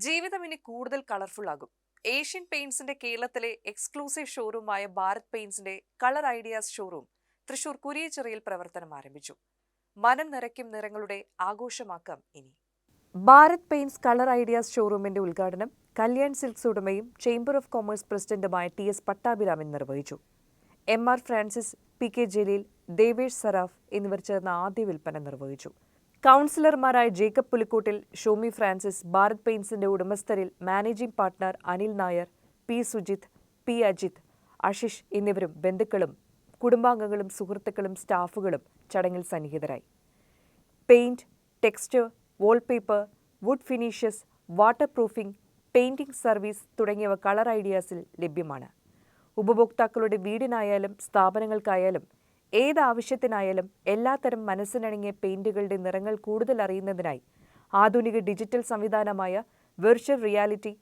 ജീവിതം ഇനി കൂടുതൽ കളർഫുൾ ആകും. ഏഷ്യൻ പെയിന്റ്സിന്റെ കേരളത്തിലെ എക്സ്ക്ലൂസീവ് ഷോറൂമായ ഭാരത് പെയിന്റ്സിന്റെ കളർ ഐഡിയാസ് ഷോറൂം തൃശൂർ കുരിയച്ചിറയിൽ പ്രവർത്തനം ആരംഭിച്ചു. മനം നിറയ്ക്കും നിറങ്ങളുടെ ആഘോഷമാക്കാം ഇനി. ഭാരത് പെയിന്റ്സ് കളർ ഐഡിയാസ് ഷോറൂമിന്റെ ഉദ്ഘാടനം കല്യാൺ സിൽക്സ് ഉടമയും ചേംബർ ഓഫ് കൊമേഴ്സ് പ്രസിഡന്റുമായ TS പട്ടാഭിരാമൻ നിർവഹിച്ചു. MR Francis, PK Jaleel, Devesh Saraf എന്നിവർ ചേർന്ന് ആദ്യ വിൽപ്പന നിർവഹിച്ചു. കൗൺസിലർമാരായ ജേക്കബ് പുലിക്കോട്ടിൽ, ഷോമി ഫ്രാൻസിസ്, ഭാരത് പെയിന്റ്സിന്റെ ഉടമസ്ഥരിൽ managing partner Anil Nair, P Sujith, P Ajith, Ashish എന്നിവരും ബന്ധുക്കളും കുടുംബാംഗങ്ങളും സുഹൃത്തുക്കളും സ്റ്റാഫുകളും ചടങ്ങിൽ സന്നിഹിതരായി. Paint, texture, wallpaper, wood finishes, waterproofing, painting service തുടങ്ങിയവ കളർ ഐഡിയാസിൽ ലഭ്യമാണ്. ഉപഭോക്താക്കളുടെ വീടിനായാലും സ്ഥാപനങ്ങൾക്കായാലും ഏതാവശ്യത്തിനായാലും എല്ലാത്തരം മനസ്സിനിണങ്ങിയ പെയിന്റുകളുടെ നിറങ്ങൾ കൂടുതൽ അറിയുന്നതിനായി ആധുനിക ഡിജിറ്റൽ സംവിധാനമായ വെർച്വൽ റിയാലിറ്റി,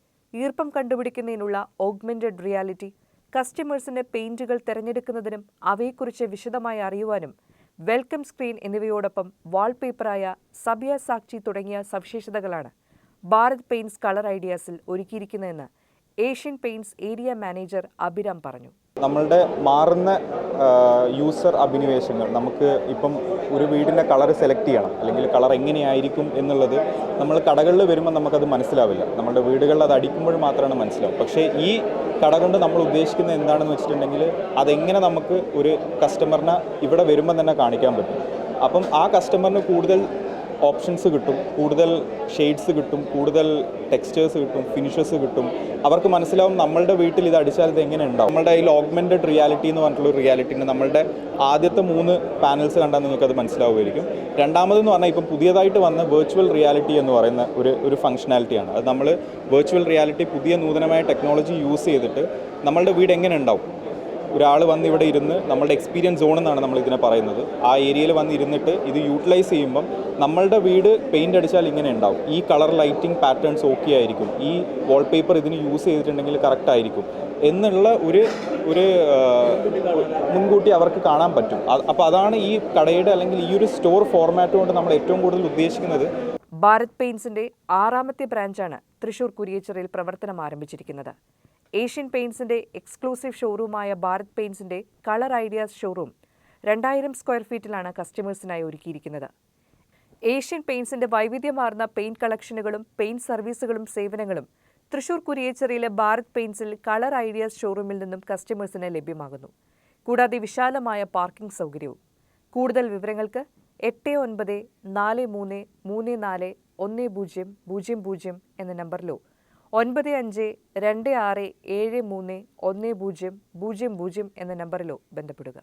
ഈർപ്പം കണ്ടുപിടിക്കുന്നതിനുള്ള ഓഗ്മെന്റഡ് റിയാലിറ്റി, കസ്റ്റമേഴ്സിന് പെയിന്റുകൾ തിരഞ്ഞെടുക്കുന്നതിനും അവയെക്കുറിച്ച് വിശദമായി അറിയുവാനും വെൽക്കം സ്ക്രീൻ എന്നിവയോടൊപ്പം വാൾപേപ്പറായ സബിയ സാക്ഷി തുടങ്ങിയ സവിശേഷതകളാണ് ഭാരത് പെയിന്റ്സ് കളർ ഐഡിയാസിൽ ഒരുക്കിയിരിക്കുന്നതെന്ന് Asian paints area manager Abhiram പറഞ്ഞു. നമ്മളുടെ മാറുന്ന യൂസർ അഭിനിവേശങ്ങൾ, നമുക്ക് ഇപ്പം ഒരു വീടിൻ്റെ കളർ സെലക്ട് ചെയ്യണം, അല്ലെങ്കിൽ കളർ എങ്ങനെയായിരിക്കും എന്നുള്ളത് നമ്മൾ കടകളിൽ വരുമ്പോൾ നമുക്കത് മനസ്സിലാവില്ല. നമ്മുടെ വീടുകളിൽ അത് അടിക്കുമ്പോൾ മാത്രമാണ് മനസ്സിലാവും. പക്ഷേ ഈ കട കൊണ്ട് നമ്മൾ ഉദ്ദേശിക്കുന്നത് എന്താണെന്ന് വെച്ചിട്ടുണ്ടെങ്കിൽ അതെങ്ങനെ നമുക്ക് ഒരു കസ്റ്റമറിനെ ഇവിടെ വരുമ്പോൾ തന്നെ കാണിക്കാൻ പറ്റും. അപ്പം ആ കസ്റ്റമറിന് കൂടുതൽ ഓപ്ഷൻസ് കിട്ടും, കൂടുതൽ ഷെയ്ഡ്സ് കിട്ടും, കൂടുതൽ ടെക്സ്ചേഴ്സ് കിട്ടും, ഫിനിഷസ് കിട്ടും. അവർക്ക് മനസ്സിലാവും നമ്മളുടെ വീട്ടിൽ ഇത് അടിച്ചാൽ ഇത് എങ്ങനെ ഉണ്ടാവും. നമ്മളുടെ കയ്യിൽ ഓഗ്മെൻറ്റഡ് റിയാലിറ്റി എന്ന് പറഞ്ഞിട്ടുള്ള റിയാലിറ്റിൻ്റെ നമ്മളുടെ ആദ്യത്തെ 3 പാനൽസ് കണ്ടാൽ നിങ്ങൾക്കത് മനസ്സിലാവുമായിരിക്കും. രണ്ടാമതെന്ന് പറഞ്ഞാൽ ഇപ്പം പുതിയതായിട്ട് വന്ന വെർച്വൽ റിയാലിറ്റി എന്ന് പറയുന്ന ഒരു ഫംഗ്ഷനാലിറ്റിയാണ്. അത് നമ്മൾ വെർച്വൽ റിയാലിറ്റി പുതിയ നൂതനമായ ടെക്നോളജി യൂസ് ചെയ്തിട്ട് നമ്മളുടെ വീട് എങ്ങനെ ഉണ്ടാവും, ഒരാൾ വന്ന് ഇവിടെ ഇരുന്ന് നമ്മളുടെ എക്സ്പീരിയൻസ് സോൺ എന്നാണ് നമ്മൾ ഇതിനെ പറയുന്നത്, ആ ഏരിയയിൽ വന്ന് ഇരുന്നിട്ട് ഇത് യൂട്ടിലൈസ് ചെയ്യുമ്പം നമ്മളുടെ വീട് പെയിൻ്റ് അടിച്ചാൽ ഇങ്ങനെ ഉണ്ടാവും, ഈ കളർ ലൈറ്റിംഗ് പാറ്റേൺസ് ഓക്കെ ആയിരിക്കും, ഈ വാൾപേപ്പർ ഇതിന് യൂസ് ചെയ്തിട്ടുണ്ടെങ്കിൽ കറക്റ്റ് ആയിരിക്കും എന്നുള്ള ഒരു മുൻകൂട്ടി അവർക്ക് കാണാൻ പറ്റും. അപ്പോൾ അതാണ് ഈ കടയുടെ അല്ലെങ്കിൽ ഈ ഒരു സ്റ്റോർ ഫോർമാറ്റ് കൊണ്ട് നമ്മൾ ഏറ്റവും കൂടുതൽ ഉദ്ദേശിക്കുന്നത്. ഭാരത് പെയിന്റ്സിന്റെ 6ാമത്തെ ബ്രാഞ്ചാണ് തൃശൂർ കുരിയച്ചിറയിൽ പ്രവർത്തനം ആരംഭിച്ചിരിക്കുന്നത്. ഏഷ്യൻ പെയിന്റ്സിന്റെ എക്സ്ക്ലൂസീവ് ഷോറൂമായ ഭാരത് പെയിന്റ്സിന്റെ കളർ ഐഡിയാസ് ഷോറൂം 2000 സ്ക്വയർ ഫീറ്റിലാണ് കസ്റ്റമേഴ്സിനായി ഒരുക്കിയിരിക്കുന്നത്. ഏഷ്യൻ പെയിന്റ്സിന്റെ വൈവിധ്യമാർന്ന പെയിന്റ് കളക്ഷനുകളും പെയിന്റ് സർവീസുകളും സേവനങ്ങളും തൃശൂർ കുരിയച്ചിറയിലെ ഭാരത് പെയിന്റ്സിൽ കളർ ഐഡിയാസ് ഷോറൂമിൽ നിന്നും കസ്റ്റമേഴ്സിന് ലഭ്യമാകുന്നു. കൂടാതെ വിശാലമായ പാർക്കിംഗ് സൗകര്യവും. കൂടുതൽ വിവരങ്ങൾക്ക് 8943341000 എന്ന നമ്പറിലോ 9526731000 എന്ന നമ്പറിലോ ബന്ധപ്പെടുക.